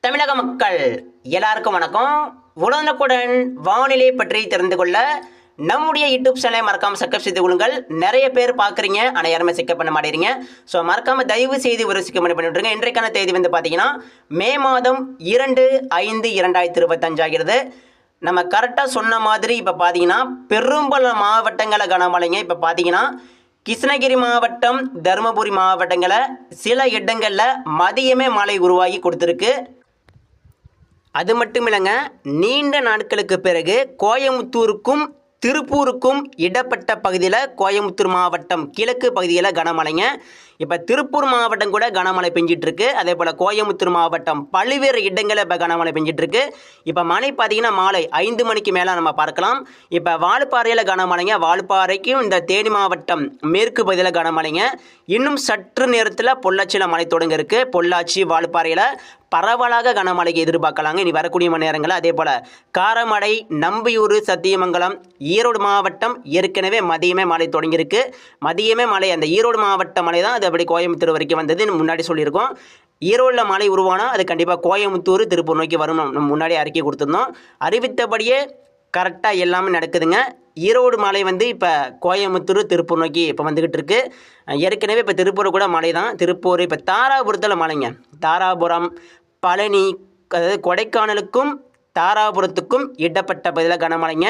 தமிழக மக்கள் எல்லாருக்கும் வணக்கம். உடனுக்குடன் வானிலை பற்றி தெரிந்து கொள்ள நம்முடைய யூடியூப் சேனலை மறக்காமல் சப்ஸ்கிரைப் செய்து கொள்ளுங்கள். நிறைய பேர் பார்க்குறீங்க, ஆனால் யாருமே சிக்கப் பண்ண மாட்டேறீங்க. ஸோ மறக்காமல் தயவு செய்து ஒரு சிக்கப் பண்ணி விட்டுருங்க. இன்றைக்கான தேதி வந்து பார்த்தீங்கன்னா மே மாதம் 2/5/2025 ஆகிறது. நம்ம கரெக்டாக சொன்ன மாதிரி இப்போ பார்த்தீங்கன்னா பெரும்பாலான மாவட்டங்களில் கனமழைங்க. இப்போ பார்த்தீங்கன்னா கிருஷ்ணகிரி மாவட்டம், தருமபுரி மாவட்டங்களில் சில இடங்களில் மதியமே மழை உருவாகி கொடுத்துருக்கு. அது மட்டும் இல்லைங்க, நீண்ட நாட்களுக்கு பிறகு கோயமுத்தூருக்கும் திருப்பூருக்கும் இடப்பட்ட பகுதியில் கோயமுத்தூர் மாவட்டம் கிழக்கு பகுதியில் கனமழைங்க. இப்போ திருப்பூர் மாவட்டம் கூட கனமழை பெஞ்சிட்ருக்கு. அதே போல் கோயமுத்தூர் மாவட்டம் பல்வேறு இடங்களில் இப்போ கனமழை பெஞ்சிட்ருக்கு. இப்போ மழை பார்த்தீங்கன்னா மாலை 5 மணிக்கு மேலே நம்ம பார்க்கலாம். இப்போ வால்பாறையில் கனமழைங்க. வால்பாறைக்கும் இந்த தேனி மாவட்டம் மேற்கு பகுதியில் கனமழைங்க. இன்னும் சற்று நேரத்தில் பொள்ளாச்சியில் மழை தொடங்க இருக்குது. பொள்ளாச்சி, வால்பாறையில் பரவலாக கனமழைக்கு எதிர்பார்க்கலாங்க இனி வரக்கூடிய மணி நேரங்களில். அதே போல் காரமடை, நம்பியூர், சத்தியமங்கலம், ஈரோடு மாவட்டம் ஏற்கனவே மதியமே மழை தொடங்கியிருக்கு. மதியமே மழை, அந்த ஈரோடு மாவட்ட மழை தான் அது அப்படி கோயம்புத்தூர் வரைக்கும் வந்தது. முன்னாடி சொல்லியிருக்கோம். ஈரோடில் மழை உருவானால் அது கண்டிப்பாக கோயமுத்தூர், திருப்பூர் நோக்கி வரும். நம்ம முன்னாடி அறிக்கை கொடுத்துருந்தோம். அறிவித்தபடியே கரெக்டாக எல்லாமே நடக்குதுங்க. ஈரோடு மலை வந்து இப்போ கோயமுத்தூர், திருப்பூர் நோக்கி இப்போ வந்துக்கிட்டு இருக்கு. ஏற்கனவே இப்போ திருப்பூர் கூட மழை தான். திருப்பூர், இப்போ தாராபுரத்தில் மழைங்க. தாராபுரம், பழனி, அதாவது கொடைக்கானலுக்கும் தாராபுரத்துக்கும் இடப்பட்ட பகுதியில் கனமழைங்க.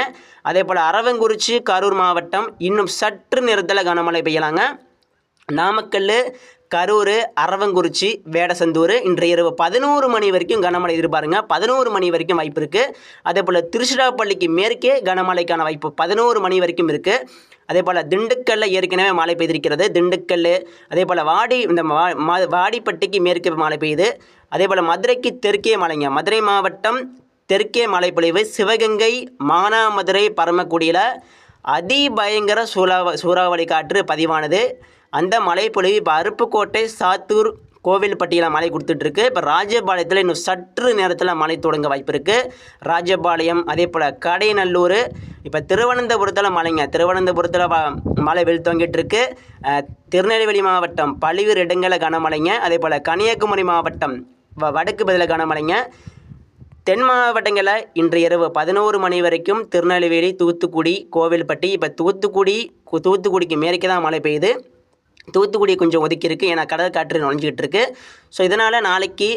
அதே போல் அரவங்குறிச்சி, கரூர் மாவட்டம் இன்னும் சற்று நேரத்தில் கனமழை பெய்யலாங்க. நாமக்கல், கரூர், அரவங்குறிச்சி, வேடசந்தூர் இன்றைய இரவு 11 மணி வரைக்கும் கனமழை எதிர்பாருங்க. 11 மணி வரைக்கும் வாய்ப்பு இருக்குது. அதே போல் திருச்சிராப்பள்ளிக்கு மேற்கே கனமழைக்கான வாய்ப்பு 11 மணி வரைக்கும் இருக்குது. அதே போல் திண்டுக்கல்லில் ஏற்கனவே மழை பெய்திருக்கிறது. திண்டுக்கல், அதே போல் வாடிப்பட்டிக்கு மேற்கு மழை பெய்யுது. அதே போல் மதுரைக்கு தெற்கே மழைங்க. மதுரை மாவட்டம் தெற்கே மழை பொழிவு. சிவகங்கை, மானாமதுரை, பரமக்குடியில் அதிபயங்கர சூறாவளி காற்று பதிவானது. அந்த மழை பொழிவு இப்போ அருப்புக்கோட்டை, சாத்தூர், கோவில்பட்டியில் மழை கொடுத்துட்ருக்கு. இப்போ ராஜபாளையத்தில் இன்னும் சற்று நேரத்தில் மழை தொடங்க வாய்ப்பு இருக்குது. ராஜபாளையம், அதே போல் கடைநல்லூர், இப்போ திருவனந்தபுரத்தில் மழைங்க. திருவனந்தபுரத்தில் மழை வெளுத்தோங்கிட்டு இருக்கு. திருநெல்வேலி மாவட்டம் பல்வேறு இடங்களில் கனமழைங்க. அதே போல் கன்னியாகுமரி மாவட்டம் வடக்கு பகுதியில் கனமழைங்க. தென் மாவட்டங்களில் இன்று இரவு 11 மணி வரைக்கும் திருநெல்வேலி, தூத்துக்குடி, கோவில்பட்டி. இப்போ தூத்துக்குடிக்கு மேற்கே தான் மழை பெய்யுது. தூத்துக்குடி கொஞ்சம் ஒதுக்கி இருக்குது, ஏன்னா கடல் காற்று நுழைஞ்சிக்கிட்டு இருக்குது. ஸோ இதனால் நாளைக்கு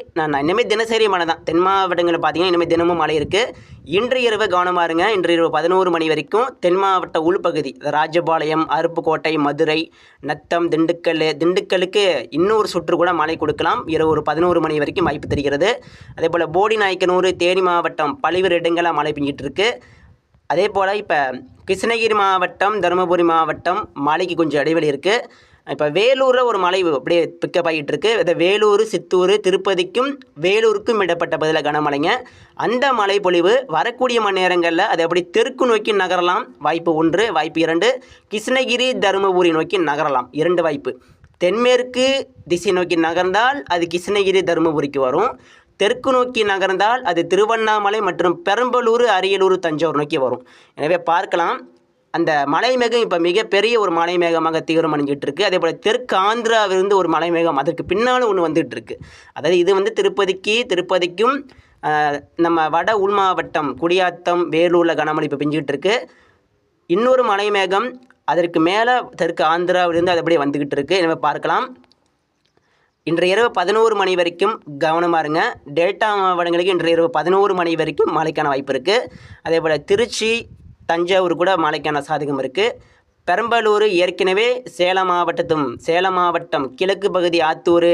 இனிமேல் தினசரி மழை தான். தென் மாவட்டங்களில் பார்த்தீங்கன்னா இனிமேல் தினமும் மழை இருக்குது. இன்று இரவு கவனமாக இருங்க. இன்று இரவு 11 மணி வரைக்கும் தென் மாவட்ட உள்பகுதி ராஜபாளையம், அருப்புக்கோட்டை, மதுரை, நத்தம், திண்டுக்கலுக்கு இன்னொரு சுற்று கூட மழை கொடுக்கலாம். இரவு ஒரு 11 மணி வரைக்கும் வாய்ப்பு தெரிகிறது. அதே போல் போடிநாயக்கனூர், தேனி மாவட்டம் பல்வேறு இடங்களில் மழை பெஞ்சிட்டு இருக்கு. அதே போல் இப்போ கிருஷ்ணகிரி மாவட்டம், தருமபுரி மாவட்டம் மழைக்கு கொஞ்சம் இடைவெளி இருக்குது. இப்போ வேலூரில் ஒரு மழை அப்படியே பிக்கப் ஆகிட்டு இருக்கு. இந்த வேலூர், சித்தூர், திருப்பதிக்கும் வேலூருக்கும் இடப்பட்ட பதில் கனமழைங்க. அந்த மழை பொழிவு வரக்கூடிய மணி நேரங்களில் அது அப்படி தெற்கு நோக்கி நகரலாம். வாய்ப்பு 1, வாய்ப்பு 2. கிருஷ்ணகிரி, தருமபுரி நோக்கி நகரலாம். 2 வாய்ப்பு. தென்மேற்கு திசை நோக்கி நகர்ந்தால் அது கிருஷ்ணகிரி, தருமபுரிக்கு வரும். தெற்கு நோக்கி நகர்ந்தால் அது திருவண்ணாமலை மற்றும் பெரம்பலூர், அரியலூர், தஞ்சாவூர் நோக்கி வரும். எனவே பார்க்கலாம். அந்த மலை மேகம் இப்போ மிகப்பெரிய ஒரு மலை மேகமாக தீவிரம் அணிஞ்சிட்டு இருக்கு. அதே போல் தெற்கு ஆந்திராவிலிருந்து ஒரு மலை மேகம் அதற்கு பின்னாலும் ஒன்று வந்துட்டு இருக்கு. அதாவது இது வந்து திருப்பதிக்கும் நம்ம வட உள் மாவட்டம் குடியாத்தம், வேலூரில் கனமழை இப்போ பெஞ்சிக்கிட்டு இருக்கு. இன்னொரு மலை மேகம் அதற்கு மேலே தெற்கு ஆந்திராவிலிருந்து அது அப்படியே வந்துக்கிட்டு இருக்கு. எனவே பார்க்கலாம். இன்றைய இரவு 11 மணி வரைக்கும் கவனமாக இருங்க. டெல்டா மாவட்டங்களுக்கு இன்றைய இரவு 11 மணி வரைக்கும் மழைக்கான வாய்ப்பு இருக்குது. அதே போல் திருச்சி, தஞ்சாவூர் கூட மழைக்கான சாதகம் இருக்குது. பெரம்பலூர் ஏற்கனவே சேலம் மாவட்டம் கிழக்கு பகுதி ஆத்தூர்,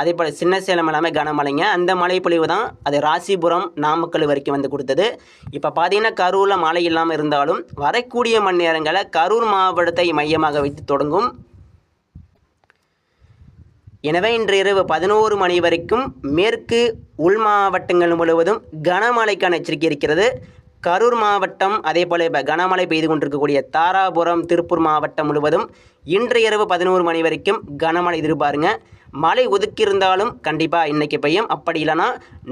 அதே போல் சின்ன சேலம் எல்லாமே கனமழைங்க. அந்த மழை பொழிவு தான் அது ராசிபுரம், நாமக்கல் வரைக்கும் வந்து கொடுத்தது. இப்போ பார்த்தீங்கன்னா கரூரில் மழை இல்லாமல் இருந்தாலும் வரக்கூடிய மணி நேரங்களில் கரூர் மாவட்டத்தை மையமாக வைத்து தொடங்கும். எனவே இன்று இரவு 11 மணி வரைக்கும் மேற்கு உள் மாவட்டங்கள் முழுவதும் கனமழைக்கான எச்சரிக்கை இருக்கிறது. கரூர் மாவட்டம், அதே போல் இப்போ கனமழை பெய்து கொண்டிருக்கக்கூடிய தாராபுரம், திருப்பூர் மாவட்டம் முழுவதும் இன்று இரவு 11 மணி வரைக்கும் கனமழை எதிர்பாருங்க. மழை ஒதுக்கியிருந்தாலும் கண்டிப்பாக இன்றைக்கி பெய்யும். அப்படி இல்லைனா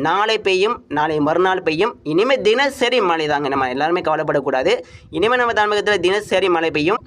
நாளை பெய்யும், நாளை மறுநாள் பெய்யும். இனிமேல் தினசரி மழை தாங்க. நம்ம எல்லாருமே கவலைப்படக்கூடாது. இனிமேல் நம்ம தமிழகத்தில் தினசரி மழை பெய்யும்.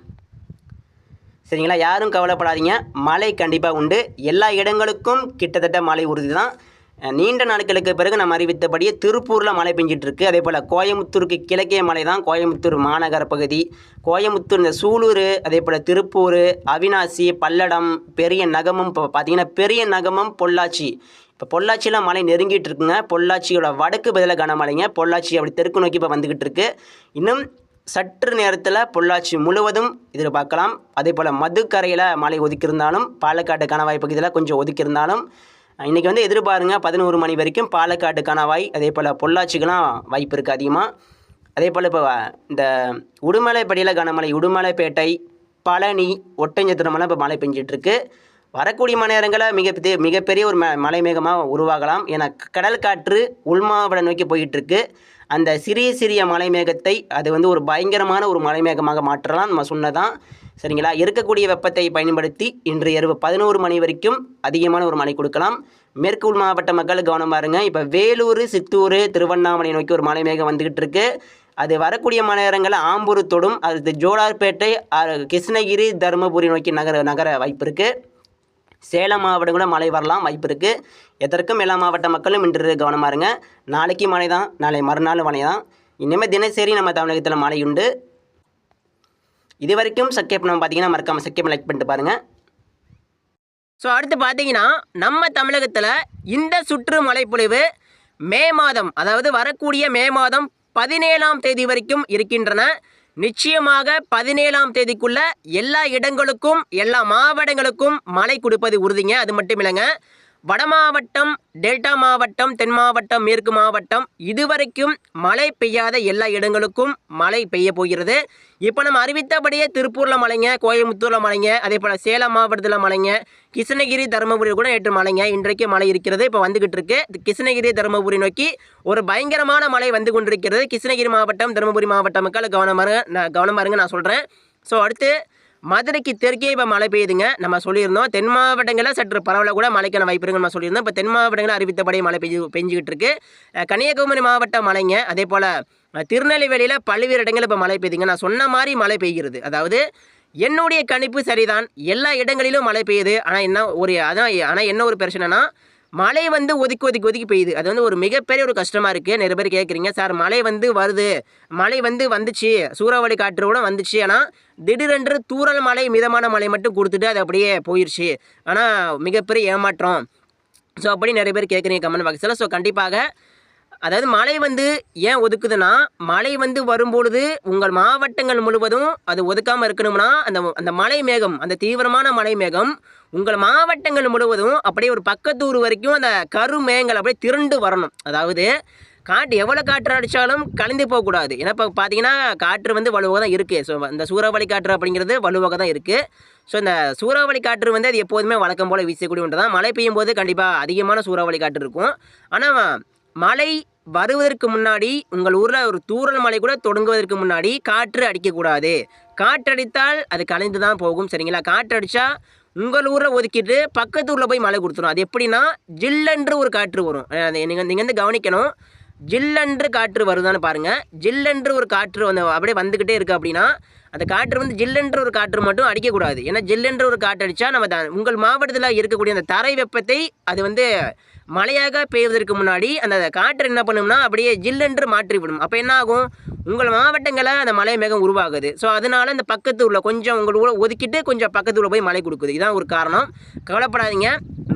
சரிங்களா? யாரும் கவலைப்படாதீங்க. மழை கண்டிப்பாக உண்டு. எல்லா இடங்களுக்கும் கிட்டத்தட்ட மழை உறுதி தான். நீண்ட நாட்களுக்கு பிறகு நம்ம அறிவித்தபடியே திருப்பூரில் மழை பெஞ்சிட்டு இருக்கு. அதே போல் கோயம்புத்தூருக்கு கிழக்கே மலை தான் கோயம்புத்தூர் மாநகர பகுதி, கோயம்புத்தூர் இந்த சூலூர், அதே போல் திருப்பூர், அவினாசி, பல்லடம், பெரிய நகமம். இப்போ பார்த்தீங்கன்னா பெரிய நகமம், பொள்ளாச்சி. இப்போ பொள்ளாச்சியில் மழை நெருங்கிட்டு இருக்குங்க. பொள்ளாச்சியோட வடக்கு பதிலாக கனமழைங்க. பொள்ளாச்சி அப்படி தெற்கு நோக்கி இப்போ வந்துக்கிட்டு இருக்கு. இன்னும் சற்று நேரத்தில் பொள்ளாச்சி முழுவதும் எதிர்பார்க்கலாம். அதே போல் மதுக்கரையில் மழை ஒதுக்கியிருந்தாலும் பாலக்காடு கணவாய் பகுதியில் கொஞ்சம் ஒதுக்கியிருந்தாலும் இன்றைக்கி வந்து எதிர்பாருங்க 11 மணி வரைக்கும் பாலக்காடு கணவாய், அதே போல் பொள்ளாச்சிக்கெலாம் வாய்ப்பு இருக்குது அதிகமாக. அதே போல் இப்போ இந்த உடுமலைப்படியில் கனமழை, உடுமலைப்பேட்டை, பழனி, ஒட்டஞ்சத்திரமெல்லாம் இப்போ மழை பெஞ்சிட்ருக்கு. வரக்கூடிய மணி நேரங்களில் மிகப்பெரிய ஒரு மலை மேகமாக உருவாகலாம். ஏன்னா கடல் காற்று உள்மாவட்டம் நோக்கி போயிட்டுருக்கு. அந்த சிறிய மலை மேகத்தை அது வந்து ஒரு பயங்கரமான ஒரு மலை மேகமாக மாற்றலாம். நம்ம சொன்னதான் சரிங்களா. இருக்கக்கூடிய வெப்பத்தை பயன்படுத்தி இன்று இரவு 11 மணி வரைக்கும் அதிகமான ஒரு மழை கொடுக்கலாம். மேற்கு உள் மாவட்ட மக்கள் கவனம் பாருங்க. இப்போ வேலூர், சித்தூர், திருவண்ணாமலை நோக்கி ஒரு மலை மேகம் வந்துக்கிட்டு இருக்கு. அது வரக்கூடிய மணி நேரங்களில் ஆம்பூர் தொடும். அது ஜோலார்பேட்டை, கிருஷ்ணகிரி, தருமபுரி நோக்கி நகர வாய்ப்பு இருக்குது. சேலம் மாவட்டம் கூட மழை வரலாம் வாய்ப்பு இருக்குது. எதற்கும் எல்லா மாவட்ட மக்களும் இன்று கவனமாக இருங்க. நாளைக்கு மழை தான், நாளை மறுநாள் மழை தான். இனிமேல் தினசரி நம்ம தமிழகத்தில் மழை உண்டு. இது வரைக்கும் சப்ஸ்கிரைப் நம்ம பார்த்தீங்கன்னா மறக்காமல் சப்ஸ்கிரைப் லைக் பண்ணிட்டு பாருங்கள். ஸோ அடுத்து பார்த்தீங்கன்னா நம்ம தமிழகத்தில் இந்த சுற்று மழைப்பொழிவு மே மாதம், அதாவது வரக்கூடிய மே மாதம் 17ஆம் தேதி வரைக்கும் இருக்கின்றன. நிச்சயமாக 17ஆம் தேதிக்குள்ள எல்லா இடங்களுக்கும் எல்லா மாவட்டங்களுக்கும் மழை கொடுப்பது உறுதிங்க. அது மட்டும் இல்லைங்க, வட மாவட்டம், டெல்டா மாவட்டம், தென் மாவட்டம், மேற்கு மாவட்டம் இதுவரைக்கும் மழை பெய்யாத எல்லா இடங்களுக்கும் மழை பெய்ய போகிறது. இப்போ நம்ம அறிவித்தபடியே திருப்பூரில் மழைங்க, கோயம்புத்தூரில் மழைங்க, அதே போல் சேலம் மாவட்டத்தில் மழைங்க, கிருஷ்ணகிரி, தருமபுரி கூட நேற்று மழைங்க. இன்றைக்கு மழை இருக்கிறது, இப்போ வந்துக்கிட்டு இருக்கு. கிருஷ்ணகிரி, தருமபுரி நோக்கி ஒரு பயங்கரமான மழை வந்து கொண்டிருக்கிறது. கிருஷ்ணகிரி மாவட்டம், தருமபுரி மாவட்ட மக்கள் கவனமாக இருங்க நான் சொல்கிறேன். ஸோ அடுத்து மதுரைக்கு தெற்கே இப்போ மழை பெய்யுதுங்க. நம்ம சொல்லியிருந்தோம் தென் மாவட்டங்களில் சற்று பரவலாக கூட மழைக்கான வாய்ப்பு இருக்குன்னு நம்ம சொல்லியிருந்தோம். இப்போ தென் மாவட்டங்களில் அறிவித்தபடி மழை பெஞ்சிக்கிட்டு இருக்கு. கன்னியாகுமரி மாவட்டம் மழைங்க. அதே போல் திருநெல்வேலியில் பல்வேறு இடங்களில் இப்போ மழை பெய்யுதுங்க. நான் சொன்ன மாதிரி மழை பெய்கிறது. அதாவது என்னுடைய கணிப்பு சரிதான், எல்லா இடங்களிலும் மழை பெய்யுது. ஆனால் என்ன ஒரு பிரச்சனைனா மழை வந்து ஒதுக்கி பெய்யுது. அது வந்து ஒரு மிகப்பெரிய ஒரு கஷ்டமாக இருக்குது. நிறைய பேர் கேட்குறீங்க, சார் மழை வந்து வருது, மழை வந்து வந்துச்சு, சூறாவளி காற்று கூட வந்துச்சு, ஆனால் திடீரென்று தூறல் மழை, மிதமான மழை மட்டும் கொடுத்துட்டு அது அப்படியே போயிடுச்சு. ஆனால் மிகப்பெரிய ஏமாற்றம். ஸோ அப்படி நிறைய பேர் கேட்குறீங்க கமெண்ட் பாக்ஸில். ஸோ கண்டிப்பாக அதாவது மழை வந்து ஏன் ஒதுக்குதுன்னா, மழை வந்து வரும்பொழுது உங்கள் மாவட்டங்கள் முழுவதும் அது ஒதுக்காமல் இருக்கணும்னா அந்த மழை மேகம், அந்த தீவிரமான மழை மேகம் உங்கள் மாவட்டங்கள் முழுவதும் அப்படியே ஒரு பக்கத்தூர் வரைக்கும் அந்த கருமேகங்கள் அப்படியே திரண்டு வரணும். அதாவது எவ்வளோ காற்று அடித்தாலும் கலந்து போகக்கூடாது. ஏன்னா இப்போ பார்த்தீங்கன்னா காற்று வந்து வலுவாக தான் இருக்குது. ஸோ இந்த சூறாவளி காற்று அப்படிங்கிறது வலுவாக தான் இருக்குது. ஸோ இந்த சூறாவளி காற்று வந்து அது எப்போதுமே வழக்கம் போல் வீசக்கூடிய ஒன்று தான். மழை பெய்யும் போது கண்டிப்பாக அதிகமான சூறாவளி காற்று இருக்கும். ஆனால் மழை வருவதற்கு முன்னாடி உங்கள் ஊரில் ஒரு தூறல் மழை கூட தொடங்குவதற்கு முன்னாடி காற்று அடிக்கக்கூடாது. காற்றடித்தால் அது கலைந்து தான் போகும், சரிங்களா. காற்றடித்தா உங்கள் ஊரில் ஒதுக்கிட்டு பக்கத்து ஊரில் போய் மழை கொடுத்துரும். அது எப்படின்னா ஜில்லென்று ஒரு காற்று வரும். நீங்கள் வந்து கவனிக்கணும், ஜில்லென்று காற்று வருதான்னு பாருங்கள். ஜில்லென்று ஒரு காற்று அப்படியே வந்துக்கிட்டே இருக்குது அப்படின்னா அந்த காற்று வந்து ஜில்லென்ற ஒரு காற்று மட்டும் அடிக்கக்கூடாது. ஏன்னா ஜில்லென்ற ஒரு காற்று அடித்தா நம்ம உங்கள் மாவட்டத்தில் இருக்கக்கூடிய அந்த தரை வெப்பத்தை அது வந்து மழையாக பெய்வதற்கு முன்னாடி அந்த காற்று என்ன பண்ணும்னா அப்படியே ஜில்லென்று மாற்றிவிடும். அப்போ என்ன ஆகும், உங்கள் மாவட்டங்களில் அந்த மழை மேகம் உருவாகுது. ஸோ அதனால் இந்த பக்கத்து ஊரில் கொஞ்சம் உங்கள் ஊரை ஒதுக்கிட்டு கொஞ்சம் பக்கத்து ஊரில் போய் மழை கொடுக்குது. இதுதான் ஒரு காரணம். கவலைப்படாதீங்க,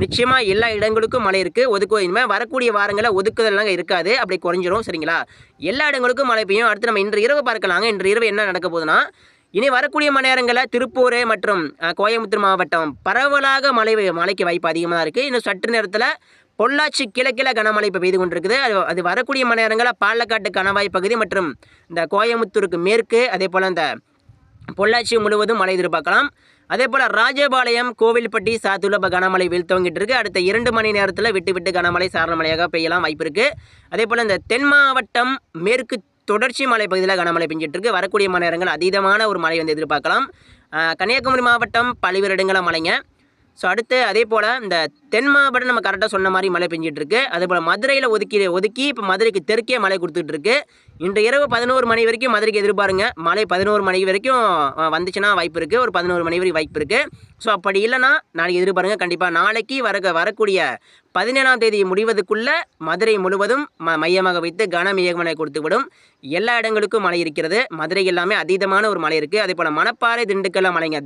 நிச்சயமாக எல்லா இடங்களுக்கும் மழை இருக்குது. இனிமேல் வரக்கூடிய வாரங்களில் ஒதுக்குதல்லாம் இருக்காது, அப்படி குறைஞ்சிரும், சரிங்களா. எல்லா இடங்களுக்கும் மழை பெய்யும். அடுத்து நம்ம இன்று இரவு பார்க்கலாங்க. இன்று இரவு என்ன நடக்க போகுதுன்னா, இனி வரக்கூடிய மணி நேரங்களில் திருப்பூர் மற்றும் கோயம்புத்தூர் மாவட்டம் பரவலாக மழைக்கு வாய்ப்பு அதிகமாக தான் இருக்குது. இன்னும் சற்று நேரத்தில் பொள்ளாச்சி கிழக்கில் கனமழை இப்போ பெய்து கொண்டிருக்குது. அது வரக்கூடிய மணி நேரங்களில் பாலக்காட்டு கணவாய் பகுதி மற்றும் இந்த கோயம்புத்தூருக்கு மேற்கு, அதே போல் இந்த பொள்ளாச்சி முழுவதும் மழை எதிர்பார்க்கலாம். அதே போல் ராஜபாளையம், கோவில்பட்டி, சாத்தூரில் இப்போ கனமழை வீழ்த்துவங்கிட்டு இருக்குது. அடுத்த 2 மணி நேரத்தில் விட்டு கனமழை சாரண மழையாக பெய்யலாம் வாய்ப்பு இருக்குது. அதே போல் இந்த தென் மாவட்டம் மேற்கு தொடர்ச்சி மலை பகுதியில் கனமழை பெஞ்சிட்டு இருக்கு. வரக்கூடிய மணி நேரங்கள் அதீதமான ஒரு மழை வந்து எதிர்பார்க்கலாம். கன்னியாகுமரி மாவட்டம் பல்வேறு இடங்களில் மழைங்க. ஸோ அடுத்து அதே போல் இந்த தென் மாவட்டம் நம்ம கரெக்டாக சொன்ன மாதிரி மழை பெஞ்சிட்டு இருக்கு. அதேபோல் மதுரையில் ஒதுக்கி இப்போ மதுரைக்கு தெற்கே மழை கொடுத்துட்டு இருக்கு. இன்று இரவு 11 மணி வரைக்கும் மதுரைக்கு எதிர்பாருங்க. மழை 11 மணி வரைக்கும் வந்துச்சுன்னா வாய்ப்பு இருக்குது. ஒரு 11 மணி வரைக்கும் வாய்ப்பு இருக்குது. ஸோ அப்படி இல்லைன்னா நாளைக்கு எதிர்பாருங்க. கண்டிப்பாக நாளைக்கு வரக்கூடிய 17ஆம் தேதி முடிவதுக்குள்ளே மதுரை முழுவதும் மையமாக வைத்து கனமிக மழை கொடுத்துவிடும். எல்லா இடங்களுக்கும் மழை இருக்கிறது. மதுரை எல்லாமே அதீதமான ஒரு மழை இருக்குது. அதே போல் மணப்பாறை திண்டுக்கல்ல மழைங்க.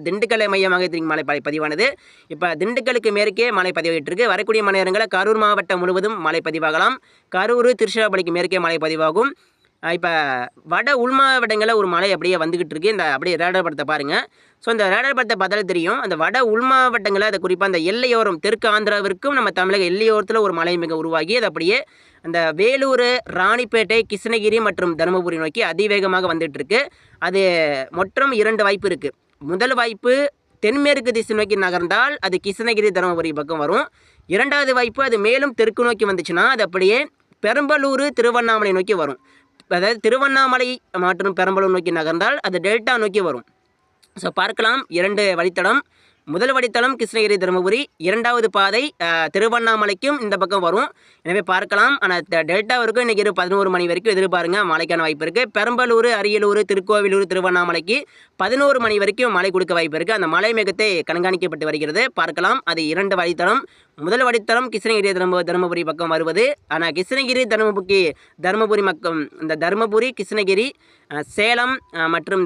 திண்டுக்கல்லை மையமாக மழை பதிவானது. இப்போ திண்டுக்கலுக்கு மேற்கே மழை பதிவாகிட்டு இருக்கு. வரக்கூடிய மணி நேரங்களில் கரூர் மாவட்டம் முழுவதும் மழை பதிவாகலாம். கரூர் திருச்சிராப்பள்ளிக்கு மேற்கே மழை பதிவாகும். இப்போ வட உள் மாவட்டங்களில் ஒரு மழை அப்படியே வந்துக்கிட்டு இருக்குது. இந்த அப்படியே ரேடார் படத்தை பாருங்கள். ஸோ இந்த ரேடார் படத்தை பார்த்தாலே தெரியும். அந்த வட உள் மாவட்டங்களில் அதை குறிப்பாக அந்த எல்லையோரம் தெற்கு ஆந்திராவிற்கும் நம்ம தமிழக எல்லையோரத்தில் ஒரு மழை மிக உருவாகி அது அப்படியே அந்த வேலூர், ராணிப்பேட்டை, கிருஷ்ணகிரி மற்றும் தருமபுரி நோக்கி அதிவேகமாக வந்துட்டுருக்கு. அது மொத்தம் 2 வாய்ப்பு இருக்குது. முதல் வாய்ப்பு தென்மேற்கு திசை நோக்கி நகர்ந்தால் அது கிருஷ்ணகிரி தருமபுரி பக்கம் வரும். 2வது வாய்ப்பு அது மேலும் தெற்கு நோக்கி வந்துச்சுன்னா அது அப்படியே பெரம்பலூர், திருவண்ணாமலை நோக்கி வரும். அதாவது திருவண்ணாமலை மற்றும் பெரம்பலூர் நோக்கி நகர்ந்தால் அது டெல்டா நோக்கி வரும். ஸோ பார்க்கலாம் 2 வழித்தடம். முதல் வழித்தடம் கிருஷ்ணகிரி தருமபுரி, 2வது பாதை திருவண்ணாமலைக்கும் இந்த பக்கம் வரும். எனவே பார்க்கலாம். ஆனால் டெல்டாவிற்கும் இன்றைக்கி 11 மணி வரைக்கும் எதிர்பாருங்க மழைக்கான வாய்ப்பு இருக்குது. பெரம்பலூர், அரியலூர், திருக்கோவிலூர், திருவண்ணாமலைக்கு 11 மணி வரைக்கும் மழை கொடுக்க வாய்ப்பு இருக்குது. அந்த மழை மேகத்தை கண்காணிக்கப்பட்டு வருகிறது. பார்க்கலாம். அது 2 வழித்தடம். முதல் வழித்தடம் கிருஷ்ணகிரி தருமபுரி பக்கம் வருவது. ஆனால் கிருஷ்ணகிரி தருமபுரி பக்கம் இந்த தருமபுரி, கிருஷ்ணகிரி, சேலம் மற்றும்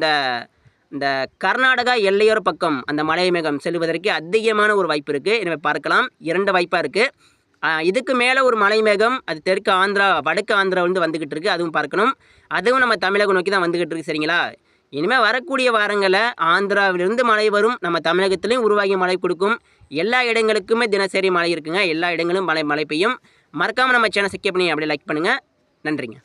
இந்த கர்நாடகா எல்லையோர பக்கம் அந்த மழை மேகம் செல்வதற்கு அதிகமான ஒரு வாய்ப்பு இருக்குது. எனவே பார்க்கலாம். 2 வாய்ப்பாக இருக்குது. இதுக்கு மேலே ஒரு மழை மேகம் அது தெற்கு ஆந்திரா, வடக்கு ஆந்திரா வந்துக்கிட்டு இருக்குது. அதுவும் பார்க்கணும். அதுவும் நம்ம தமிழகம் நோக்கி தான் வந்துக்கிட்டு இருக்குது. சரிங்களா? இனிமேல் வரக்கூடிய வாரங்களில் ஆந்திராவிலிருந்து மழை வரும். நம்ம தமிழகத்திலையும் உருவாகி மழை கொடுக்கும். எல்லா இடங்களுக்குமே தினசரி மழை இருக்குங்க. எல்லா இடங்களும் மழை பெய்யும். மறக்காமல் நம்ம சேனல் சப்ஸ்கிரைப் பண்ணி அப்படியே லைக் பண்ணுங்கள். நன்றிங்க.